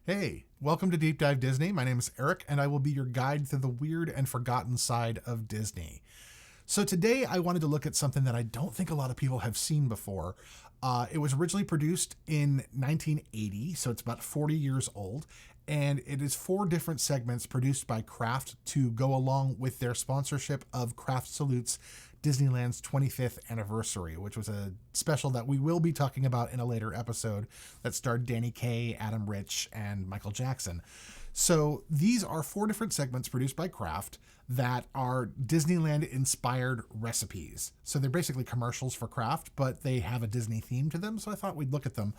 Hey, welcome to Deep Dive Disney. My name is Eric, and I will be your guide through the weird and forgotten side of Disney. So today I wanted to look at something that I don't think a lot of people have seen before. It was originally produced in 1980, so it's about 40 years old, and it is 4 different segments produced by Kraft to go along with their sponsorship of Kraft Salutes Disneyland's 25th anniversary, which was a special that we will be talking about in a later episode that starred Danny Kaye, Adam Rich, and Michael Jackson. So these are 4 different segments produced by Kraft that are Disneyland-inspired recipes. So they're basically commercials for Kraft, but they have a Disney theme to them, so I thought we'd look at them.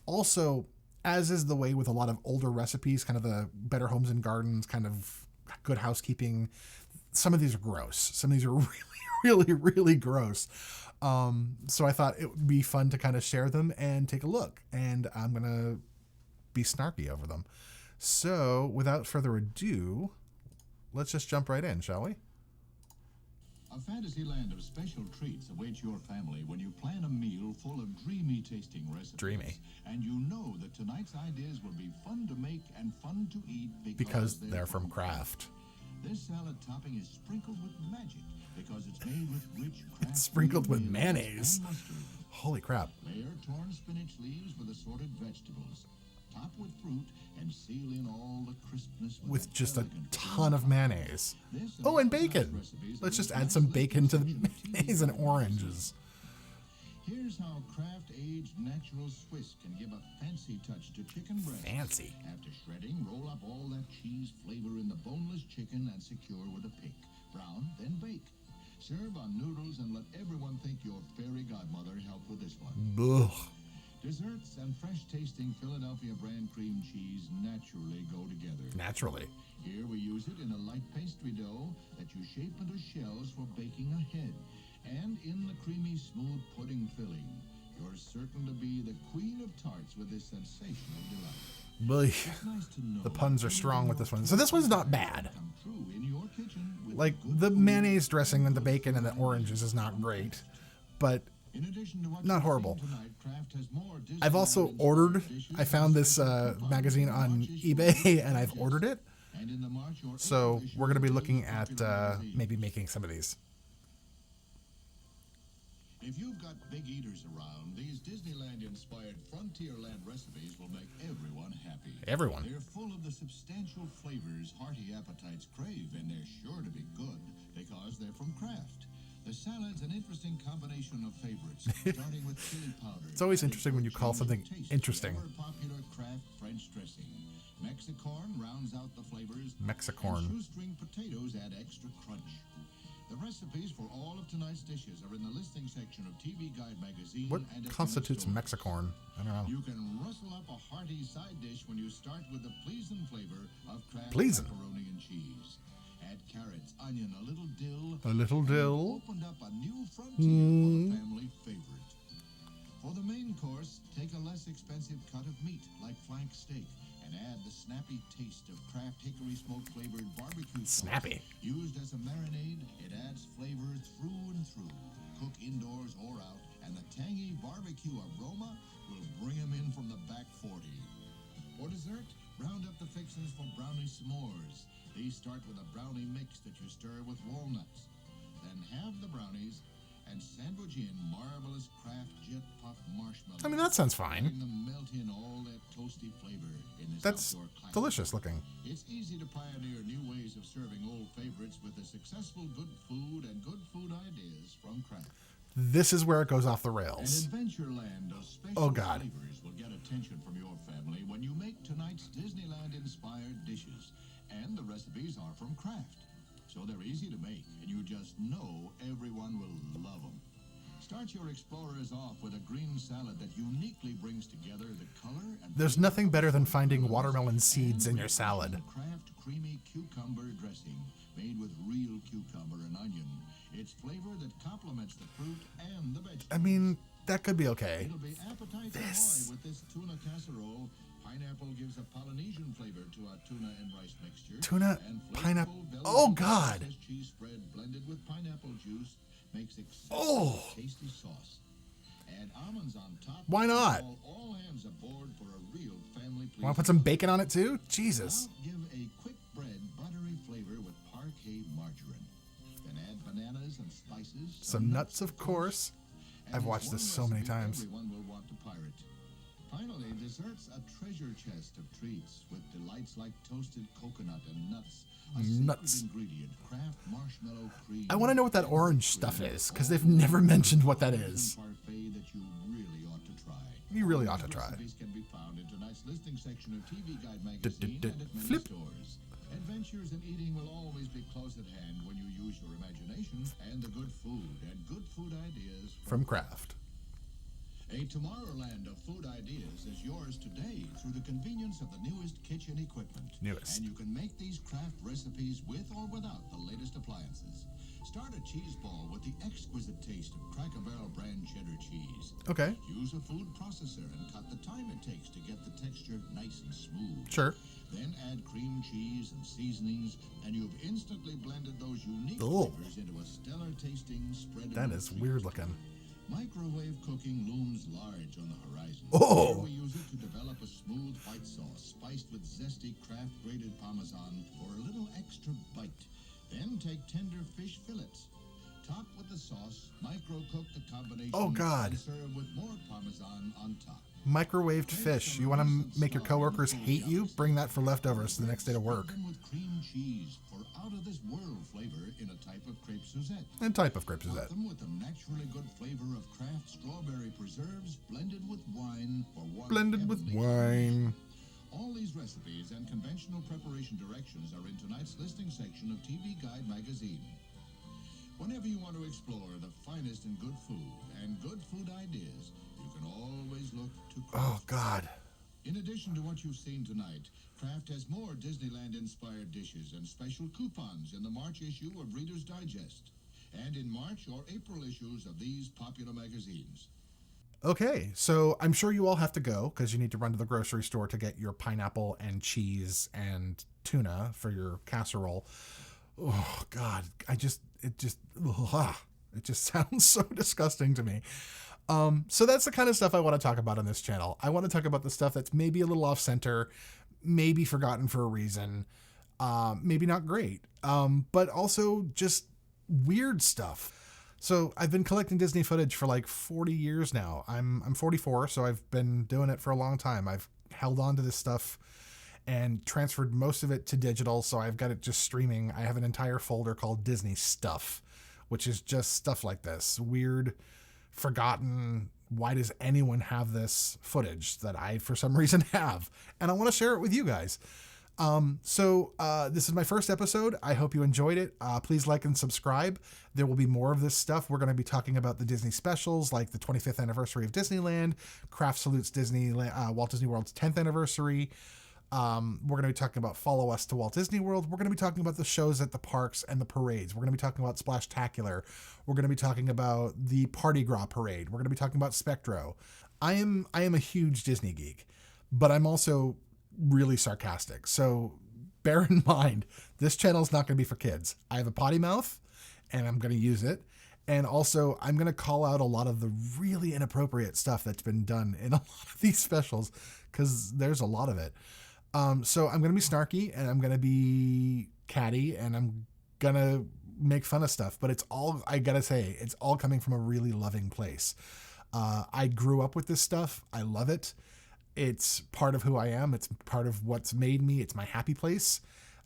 Also, as is the way with a lot of older recipes, kind of the Better Homes and Gardens, kind of Good Housekeeping, some of these are gross. Some of these are really gross. So I thought it would be fun to kind of share them and take a look. And I'm going to be snarky over them. So without further ado, let's just jump right in, shall we? A fantasy land of special treats awaits your family when you plan a meal full of dreamy tasting recipes. Dreamy. And you know that tonight's ideas will be fun to make and fun to eat Because they're from Kraft. This salad topping is sprinkled with magic because it's made with rich Kraft. It's sprinkled with mayonnaise. And mustard. Holy crap. Layer torn spinach leaves with assorted vegetables. Top with fruit and seal in all the crispness with just a ton of mayonnaise. Oh, and bacon. Let's just add some bacon to the mayonnaise and oranges. Here's how Kraft aged natural Swiss can give a fancy touch to chicken breast. Fancy. After shredding, roll up all that cheese flavor in the boneless chicken and secure with a pick. Brown, then bake. Serve on noodles and let everyone think your fairy godmother helped with this one. Ugh. Desserts and fresh-tasting Philadelphia brand cream cheese naturally go together. Naturally. Here we use it in a light pastry dough that you shape into shells for baking ahead. And in the creamy, smooth pudding filling, you're certain to be the queen of tarts with this sensational delight. It's nice to know the puns are strong with this one. So this one's not bad. Like, the mayonnaise dressing and the bacon and the oranges is not great, but not horrible. I've also ordered, I found this magazine on eBay and I've ordered it. So we're going to be looking at maybe making some of these. If you've got big eaters around, these Disneyland-inspired Frontierland recipes will make everyone happy. Everyone. They're full of the substantial flavors hearty appetites crave, and they're sure to be good because they're from Kraft. The salad's an interesting combination of favorites, starting with chili powder. It's always interesting when you call something interesting. Popular Kraft French dressing. Mexicorn rounds out the flavors. Mexicorn. And shoestring potatoes add extra crunch. The recipes for all of tonight's dishes are in the listing section of TV Guide magazine. What constitutes Mexicorn? I don't know. You can rustle up a hearty side dish when you start with the pleasing flavor of Kraft macaroni and cheese. Add carrots, onion, a little dill. A little dill. Opened up a new frontier for the family favorite. For the main course, take a less expensive cut of meat like flank steak and add the snappy taste of Kraft hickory smoke flavored barbecue sauce. Snappy. Used as a marinade, it adds flavor through and through. Cook indoors or out, and the tangy barbecue aroma will bring them in from the back 40. For dessert, round up the fixings for brownie s'mores. These start with a brownie mix that you stir with walnuts. Then halve the brownies and sandwich in marvelous Kraft jet pop marshmallows. I mean, that sounds fine. Them melt in all that toasty flavor in this That's delicious looking. It's easy to pioneer new ways of serving old favorites with the successful good food and good food ideas from Kraft. This is where it goes off the rails. An adventureland of special God. flavors will get attention from your family when you make tonight's Disneyland-inspired dishes. And the recipes are from Kraft. So they're easy to make, and you just know everyone will love them. Start your explorers off with a green salad that uniquely brings together the color and... There's nothing better than finding watermelon seeds in your salad. Kraft creamy cucumber dressing, made with real cucumber and onion. It's flavor that complements the fruit and the vegetables. I mean, that could be okay. It'll be appetite ahoy with this tuna casserole. Pineapple gives a Polynesian flavor to our tuna and rice mixture. Tuna, pineapple. Oh, God. Cheese spread blended with pineapple juice makes tasty sauce. Add almonds on top. Why not? All hands aboard for a real family Want to put some bacon on it too? Jesus. Now give a quick bread buttery flavor with parquet margarine. Then add bananas and spices. Some nuts, of course. And I've it's watched one this so many recipe times. Everyone will want to pirate. Finally, desserts a treasure chest of treats with delights like toasted coconut and nuts. A Nuts. secret ingredient, Kraft marshmallow cream. I want to know what that orange stuff is, because they've never mentioned what that is. Parfait that you really ought to try. You really ought to These try. recipes can be found in tonight's listing section of TV Guide magazine and at many Flip. stores. Adventures in eating will always be close at hand when you use your imagination and the good food ideas From Kraft. A Tomorrowland of food ideas is yours today through the convenience of the newest kitchen equipment. Newest. And you can make these Kraft recipes with or without the latest appliances. Start a cheese ball with the exquisite taste of Cracker Barrel brand cheddar cheese. Okay. Use a food processor and cut the time it takes to get the texture nice and smooth. Sure. Then add cream cheese and seasonings, and you've instantly blended those unique Ugh. flavors into a stellar tasting spread. That is weird looking. Microwave cooking looms large on the horizon. Oh. Here we use it to develop a smooth white sauce spiced with zesty Kraft grated Parmesan for a little extra bite. Then take tender fish fillets. Top with the sauce, micro-cook the combination. Oh, God. And serve with more Parmesan on top. Microwaved fish. You want to make your coworkers hate you? Bring that for leftovers the next day to work. Them with cream cheese for out-of-this-world flavor in a type of crepe Suzette. And type of crepe Top Suzette. them with the naturally good flavor of Kraft strawberry preserves blended with wine for one Blended with heavenly wine. All these recipes and conventional preparation directions are in tonight's listing section of TV Guide magazine. Whenever you want to explore the finest in good food and good food ideas, you can always look to Kraft. Oh, God. In addition to what you've seen tonight, Kraft has more Disneyland-inspired dishes and special coupons in the March issue of Reader's Digest and in March or April issues of these popular magazines. Okay, so I'm sure you all have to go because you need to run to the grocery store to get your pineapple and cheese and tuna for your casserole. Oh, God. It just sounds so disgusting to me. So that's the kind of stuff I want to talk about on this channel. I want to talk about the stuff that's maybe a little off center, maybe forgotten for a reason, maybe not great, but also just weird stuff. So I've been collecting Disney footage for like 40 years now. I'm 44, so I've been doing it for a long time. I've held on to this stuff and transferred most of it to digital, so I've got it just streaming. I have an entire folder called Disney Stuff, which is just stuff like this. Weird, forgotten, why does anyone have this footage that I, for some reason, have? And I want to share it with you guys. So this is my first episode. I hope you enjoyed it. Please like and subscribe. There will be more of this stuff. We're going to be talking about the Disney specials, like the 25th anniversary of Disneyland, Kraft Salutes Disneyland, Walt Disney World's 10th anniversary. We're going to be talking about Follow Us to Walt Disney World. We're going to be talking about the shows at the parks and the parades. We're going to be talking about Splashtacular. We're going to be talking about the Party Gras parade. We're going to be talking about Spectro. I am a huge Disney geek, but I'm also really sarcastic. So bear in mind, this channel is not going to be for kids. I have a potty mouth and I'm going to use it. And also I'm going to call out a lot of the really inappropriate stuff that's been done in a lot of these specials because there's a lot of it. So I'm going to be snarky and I'm going to be catty and I'm going to make fun of stuff, but it's all, I got to say, it's all coming from a really loving place. I grew up with this stuff. I love it. It's part of who I am. It's part of what's made me. It's my happy place.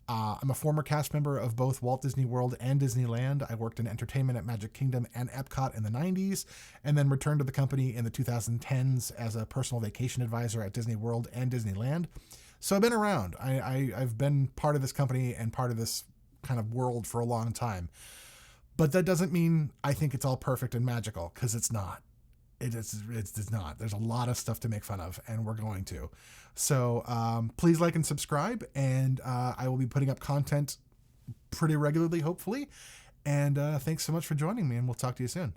I'm a former cast member of both Walt Disney World and Disneyland. I worked in entertainment at Magic Kingdom and Epcot in the 90s, and then returned to the company in the 2010s as a personal vacation advisor at Disney World and Disneyland. So I've been around. I've been part of this company and part of this kind of world for a long time. But that doesn't mean I think it's all perfect and magical, because it's not. It's not. There's a lot of stuff to make fun of, and we're going to. So please like and subscribe, and I will be putting up content pretty regularly, hopefully. And thanks so much for joining me, and we'll talk to you soon.